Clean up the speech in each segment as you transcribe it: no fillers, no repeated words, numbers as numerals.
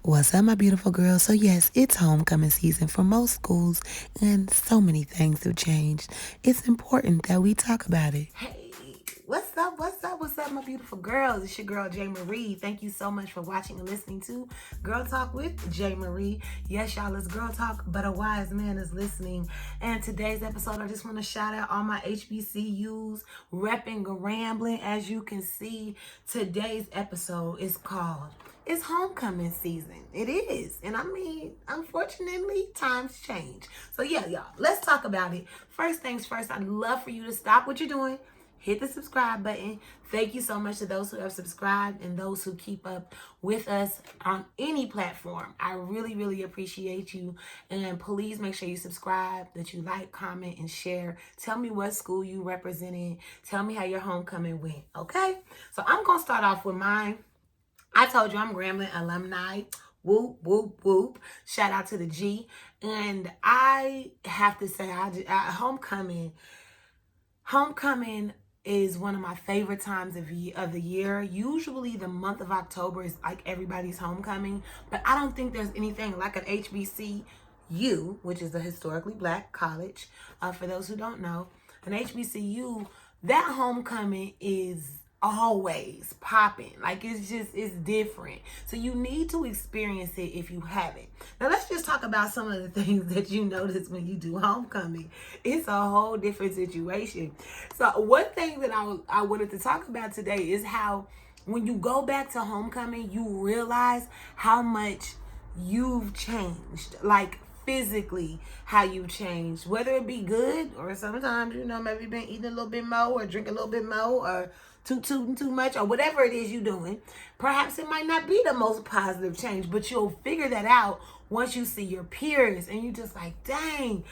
What's up, my beautiful girl? So, yes, it's homecoming season for most schools, and so many things have changed. It's important that we talk about it. Hey, what's up? What's up, my beautiful girls? It's your girl, J. Marie. Thank you so much for watching and listening to Girl Talk with J. Marie. Yes, y'all, it's Girl Talk, but a wise man is listening. And today's episode, I just want to shout out all my HBCUs repping Grambling. As you can see, today's episode is called It's Homecoming Season. It is. And I mean, unfortunately, times change. So yeah, y'all, let's talk about it. First things first, I'd love for you to stop what you're doing. Hit the subscribe button. Thank you so much to those who have subscribed and those who keep up with us on any platform. I really, really appreciate you. And please make sure you subscribe, that you like, comment, and share. Tell me what school you represented. Tell me how your homecoming went, okay? So I'm going to start off with mine. I told you I'm Grambling alumni. Whoop, whoop, whoop. Shout out to the G. And I have to say, homecoming is one of my favorite times of the year. Usually the month of October is like everybody's homecoming, but I don't think there's anything like an HBCU, which is a historically black college. For those who don't know, an HBCU, that homecoming is always popping. Like it's different. So you need to experience it if you haven't. Now let's just talk about some of the things that you notice when you do homecoming. It's a whole different situation. So one thing that I wanted to talk about today is how when you go back to homecoming, you realize how much you've changed. Like physically, how you changed, whether it be good or sometimes, maybe been eating a little bit more or drinking a little bit more or too much or whatever it is you're doing. Perhaps it might not be the most positive change, but you'll figure that out once you see your peers and you just like, dang,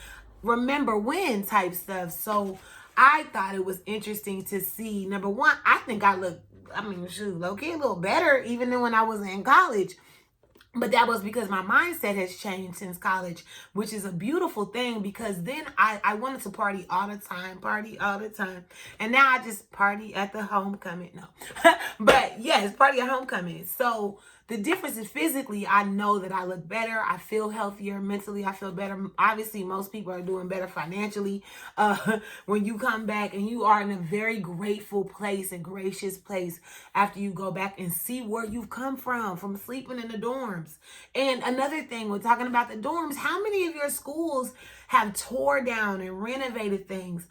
remember when type stuff. So I thought it was interesting to see. Number one, I think I look, low-key a little better even than when I was in college. But that was because my mindset has changed since college, which is a beautiful thing because then I wanted to party all the time. And now I just party at the homecoming. No, but yes, party at homecoming. So the difference is physically, I know that I look better. I feel healthier. Mentally, I feel better. Obviously, most people are doing better financially. When you come back and you are in a very grateful place and gracious place after you go back and see where you've come from sleeping in the dorms. And another thing, we're talking about the dorms. How many of your schools have tore down and renovated things?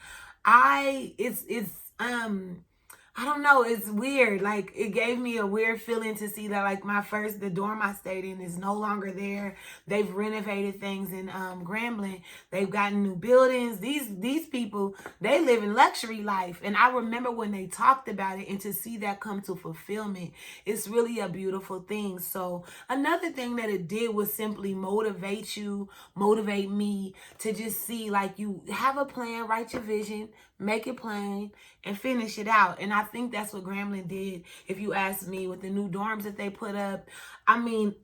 I don't know. It's weird. Like, it gave me a weird feeling to see that, like, the dorm I stayed in is no longer there. They've renovated things in Grambling. They've gotten new buildings. These people, they live in luxury life. And I remember when they talked about it, and to see that come to fulfillment, it's really a beautiful thing. So another thing that it did was simply motivate me to just see, like, you have a plan, write your vision, make it plain, and finish it out. And I think that's what Grambling did, if you ask me, with the new dorms that they put up. I mean,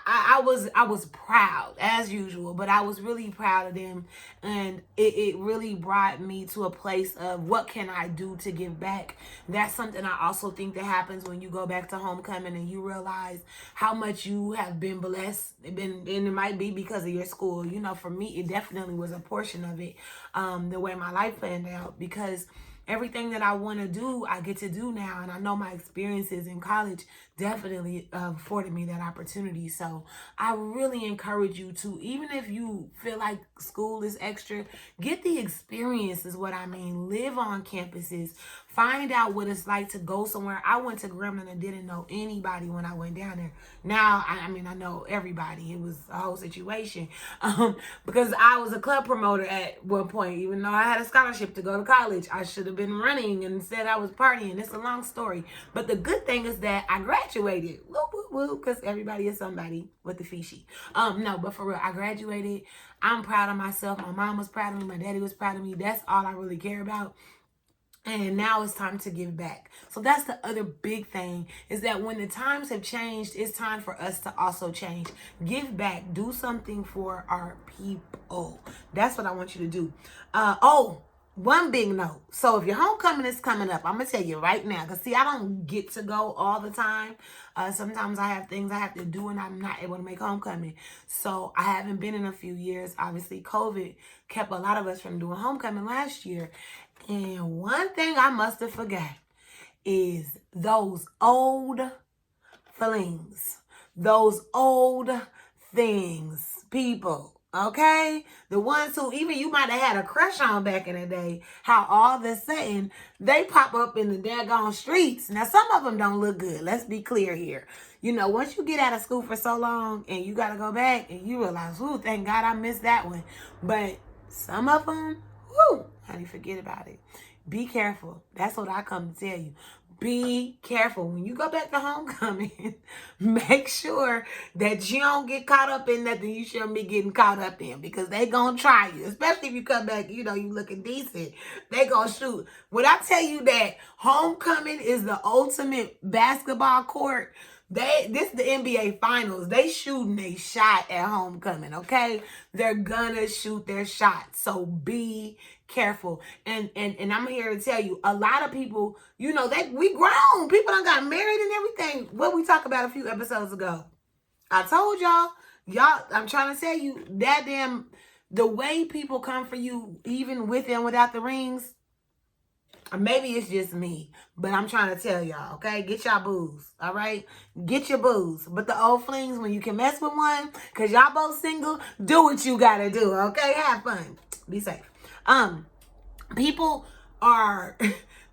I was proud as usual, but I was really proud of them. And it really brought me to a place of what can I do to give back. That's something I also think that happens when you go back to homecoming and you realize how much you have been blessed. And it might be because of your school. For me, it definitely was a portion of it, the way my life planned out, because everything that I want to do, I get to do now. And I know my experiences in college definitely afforded me that opportunity. So I really encourage you to, even if you feel like school is extra, get the experience is what I mean. Live on campuses. Find out what it's like to go somewhere. I went to Grambling and didn't know anybody when I went down there. Now, I know everybody. It was a whole situation. Because I was a club promoter at one point. Even though I had a scholarship to go to college, I should have been running and said I was partying. It's a long story. But the good thing is that I graduated. Woo, woo, woo, because everybody is somebody with the fishy. No, but for real, I graduated. I'm proud of myself. My mom was proud of me. My daddy was proud of me. That's all I really care about. And now it's time to give back. So that's the other big thing, is that when the times have changed, it's time for us to also change. Give back. Do something for our people. That's what I want you to do. one big note. So if your homecoming is coming up, I'm going to tell you right now. Because, see, I don't get to go all the time. Sometimes I have things I have to do and I'm not able to make homecoming. So I haven't been in a few years. Obviously, COVID kept a lot of us from doing homecoming last year. And one thing I must have forgot is those old flings. Those old things, people, okay? The ones who even you might have had a crush on back in the day, how all of a sudden they pop up in the daggone streets. Now, some of them don't look good. Let's be clear here. You know, once you get out of school for so long and you got to go back and you realize, ooh, thank God I missed that one. But some of them, whoo, honey, forget about it. Be careful. That's what I come to tell you. Be careful. When you go back to homecoming, make sure that you don't get caught up in nothing you shouldn't be getting caught up in, because they gonna try you. Especially if you come back, you know, you looking decent. They gonna shoot. When I tell you that homecoming is the ultimate basketball court, this is the NBA finals. They shooting a shot at homecoming, okay? They're gonna shoot their shot. So be careful. And I'm here to tell you, a lot of people, you know, we grown. People done got married and everything. What we talked about a few episodes ago. I told y'all, I'm trying to tell you, the way people come for you, even with and without the rings, maybe it's just me, but I'm trying to tell y'all, okay? Get y'all booze, all right? Get your booze. But the old flings, when you can mess with one, because y'all both single, do what you got to do, okay? Have fun. Be safe. People are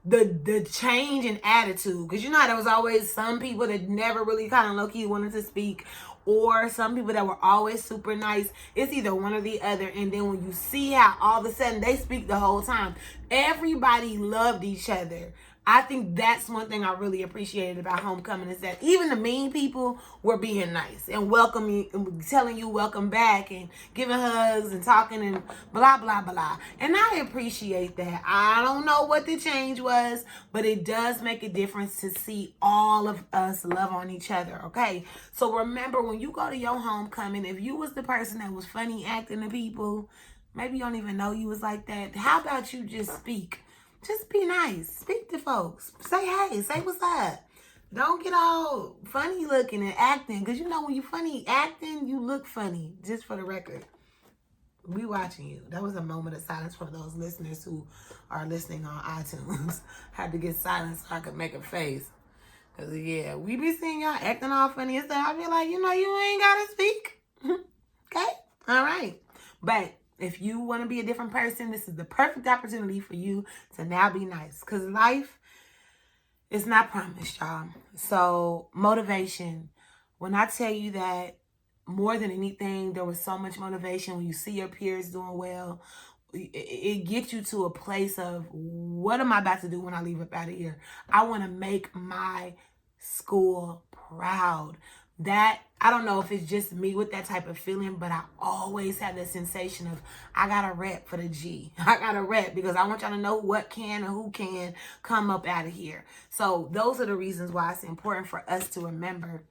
the change in attitude, because you know how there was always some people that never really kind of low-key wanted to speak, or some people that were always super nice. It's either one or the other. And then when you see how all of a sudden they speak the whole time, everybody loved each other. I think that's one thing I really appreciated about homecoming, is that even the mean people were being nice and welcoming, and telling you welcome back and giving hugs and talking and blah, blah, blah. And I appreciate that. I don't know what the change was, but it does make a difference to see all of us love on each other, okay? So remember, when you go to your homecoming, if you was the person that was funny acting to people, maybe you don't even know you was like that, how about you just speak? Just be nice. Speak to folks. Say hey. Say what's up. Don't get all funny looking and acting. Because you know when you funny acting, you look funny. Just for the record. We watching you. That was a moment of silence for those listeners who are listening on iTunes. Had to get silent so I could make a face. Because, yeah, we be seeing y'all acting all funny and stuff. I be like, you know, you ain't got to speak. Okay? All right. But if you want to be a different person, this is the perfect opportunity for you to now be nice. Because life is not promised, y'all. So, motivation. When I tell you that, more than anything, there was so much motivation when you see your peers doing well. It gets you to a place of, what am I about to do when I leave up out of here? I want to make my school proud. That, I don't know if it's just me with that type of feeling, but I always have the sensation of, I got to rep for the G. I got to rep because I want y'all to know what can and who can come up out of here. So those are the reasons why it's important for us to remember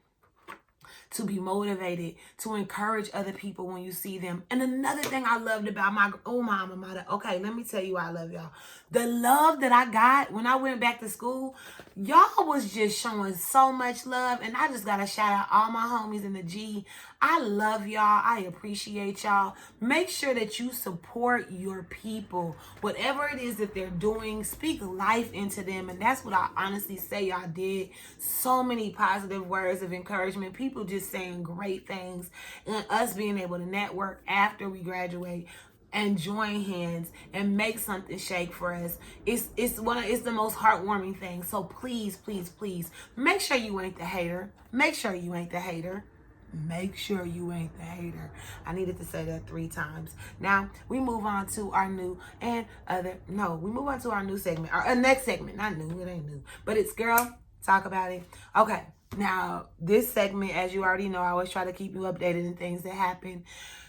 to be motivated, to encourage other people when you see them. And another thing I loved about my alma mater, okay, let me tell you why I love y'all. The love that I got when I went back to school, y'all was just showing so much love. And I just got to shout out all my homies in the G. I love y'all. I appreciate y'all. Make sure that you support your people. Whatever it is that they're doing, speak life into them. And that's what I honestly say y'all did. So many positive words of encouragement. People just saying great things. And us being able to network after we graduate and join hands and make something shake for us. It's the most heartwarming thing. So please, please, please, make sure you ain't the hater. Make sure you ain't the hater. Make sure you ain't the hater. I needed to say that 3 times. Now, we move on to our new segment. Our next segment. Not new, it ain't new. But it's Girl, Talk About It. Okay, now, this segment, as you already know, I always try to keep you updated in things that happen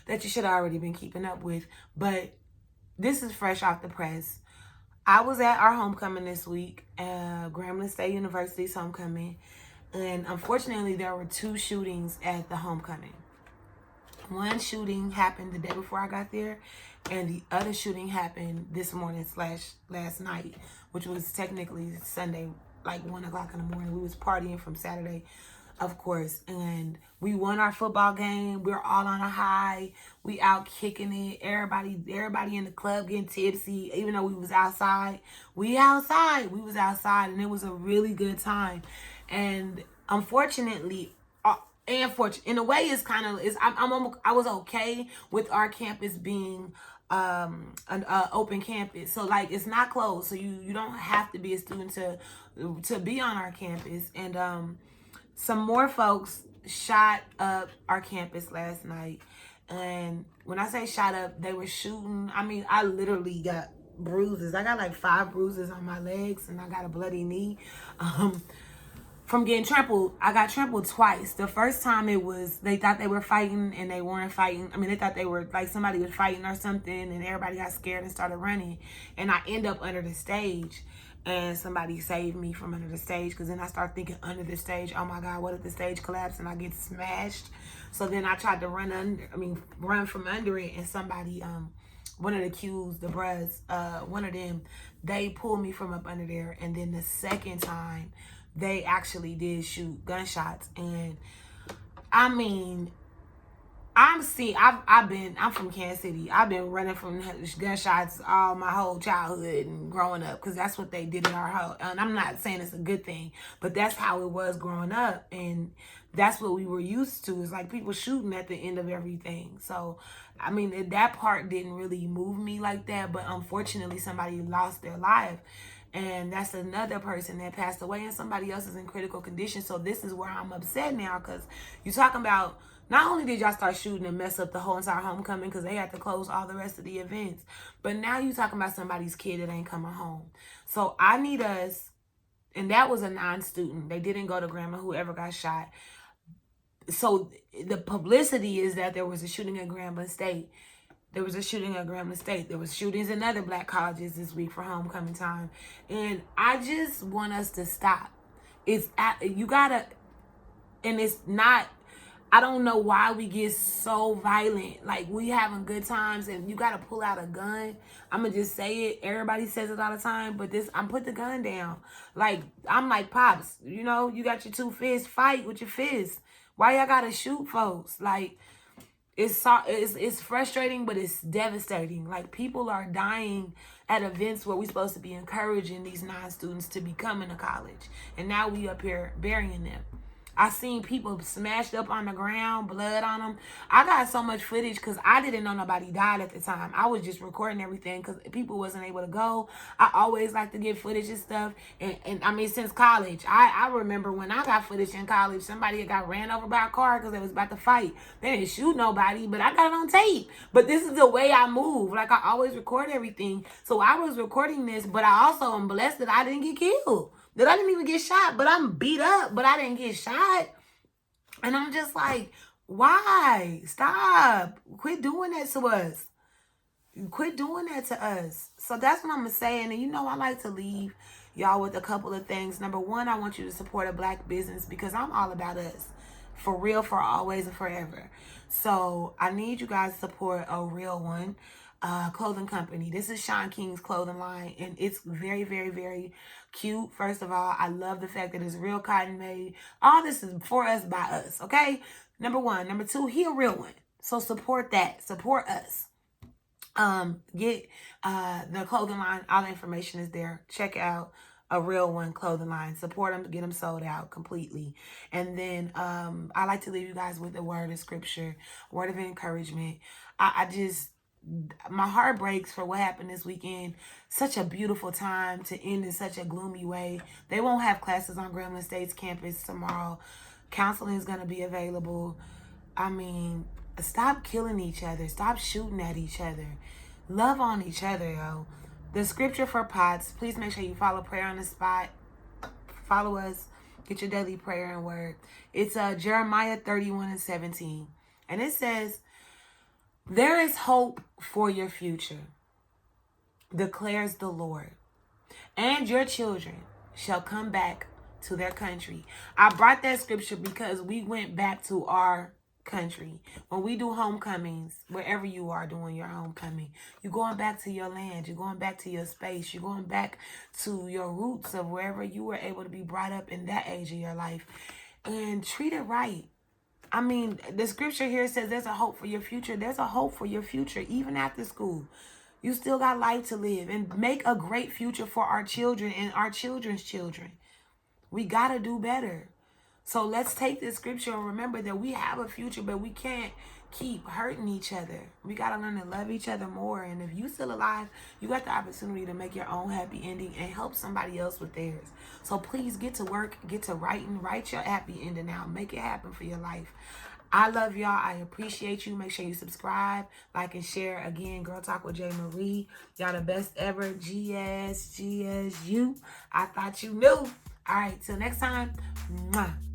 that you should have already been keeping up with. But this is fresh off the press. I was at our homecoming this week, Grambling State University's homecoming. And unfortunately, there were 2 shootings at the homecoming. One shooting happened the day before I got there, and the other shooting happened this morning / last night, which was technically Sunday, like 1 o'clock in the morning. We was partying from Saturday, of course, and we won our football game. We're all on a high. We out kicking it. Everybody in the club getting tipsy, even though we was outside. We was outside, and it was a really good time. And unfortunately, in a way, it's kind of, I was okay with our campus being an open campus, so like it's not closed, so you don't have to be a student to be on our campus. And some more folks shot up our campus last night, and when I say shot up, they were shooting. I mean, I literally got bruises. I got like 5 bruises on my legs, and I got a bloody knee. From getting trampled. I got trampled twice. The first time they thought they were fighting, and they weren't fighting. I mean, they thought they were, like, somebody was fighting or something, and everybody got scared and started running. And I end up under the stage, and somebody saved me from under the stage, because then I start thinking under the stage, oh my God, what if the stage collapsed and I get smashed? So then I tried to run from under it, and somebody, one of the Qs, the bros, one of them, they pulled me from up under there. And then the second time, they actually did shoot gunshots. And I mean, I'm from Kansas City. I've been running from gunshots all my whole childhood and growing up, because that's what they did in our house. And I'm not saying it's a good thing, but that's how it was growing up. And that's what we were used to, is like people shooting at the end of everything. So, I mean, that part didn't really move me like that, but unfortunately somebody lost their life. And that's another person that passed away, and somebody else is in critical condition. So this is where I'm upset now, because you're talking about, not only did y'all start shooting and mess up the whole entire homecoming because they had to close all the rest of the events, but now you talking about somebody's kid that ain't coming home. So I need us, and that was a non-student. They didn't go to Grambling, whoever got shot. So the publicity is that there was a shooting at Grambling State. There was a shooting at Grambling State. There was shootings in other black colleges this week for homecoming time. And I just want us to stop. You gotta, and it's not, I don't know why we get so violent. Like, we having good times and you gotta pull out a gun. I'm gonna just say it. Everybody says it all the time, but I'm put the gun down. Like, I'm like, Pops, you got your 2 fists, fight with your fists. Why y'all gotta shoot folks? Like, it's frustrating, but it's devastating. Like, people are dying at events where we're supposed to be encouraging these non-students to be coming to college. And now we up here burying them. I seen people smashed up on the ground, blood on them. I got so much footage because I didn't know nobody died at the time. I was just recording everything because people wasn't able to go. I always like to get footage and stuff. And I mean, since college, I remember when I got footage in college, somebody got ran over by a car because they was about to fight. They didn't shoot nobody, but I got it on tape. But this is the way I move. Like, I always record everything. So I was recording this, but I also am blessed that I didn't get killed. That I didn't even get shot, but I'm beat up, but I didn't get shot. And I'm just like, why? Stop. Quit doing that to us. Quit doing that to us. So that's what I'm going to say. And I like to leave y'all with a couple of things. Number one, I want you to support a black business, because I'm all about us. For real, for always, and forever. So I need you guys to support a real one. Clothing company. This is Sean King's clothing line, and it's very, very, very cute. First of all, I love the fact that it's real cotton made. All this is for us, by us, okay? Number one. Number two, he a real one. So support that. Support us. Get the clothing line. All the information is there. Check out a real one clothing line. Support them, get them sold out completely. And then I like to leave you guys with a word of scripture, word of encouragement. My heart breaks for what happened this weekend. Such a beautiful time to end in such a gloomy way. They won't have classes on Grambling State's campus tomorrow. Counseling is going to be available. I mean, stop killing each other. Stop shooting at each other. Love on each other, yo. The scripture for POTS. Please make sure you follow Prayer on the Spot. Follow us. Get your daily prayer and word. It's Jeremiah 31:17. And it says, "There is hope for your future, declares the Lord, and your children shall come back to their country." I brought that scripture because we went back to our country. When we do homecomings, wherever you are doing your homecoming, you're going back to your land. You're going back to your space. You're going back to your roots of wherever you were able to be brought up in that age of your life. And treat it right. I mean, the scripture here says there's a hope for your future. There's a hope for your future, even after school. You still got life to live, and make a great future for our children and our children's children. We got to do better. So let's take this scripture and remember that we have a future, but we can't keep hurting each other. We got to learn to love each other more. And if you still alive, you got the opportunity to make your own happy ending and help somebody else with theirs. So please get to work, get to writing, write your happy ending out. Make it happen for your life. I love y'all. I appreciate you. Make sure you subscribe, like, and share. Again, Girl Talk with J. Marie. Y'all the best ever. GSU. I thought you knew. All right, till next time. Mwah.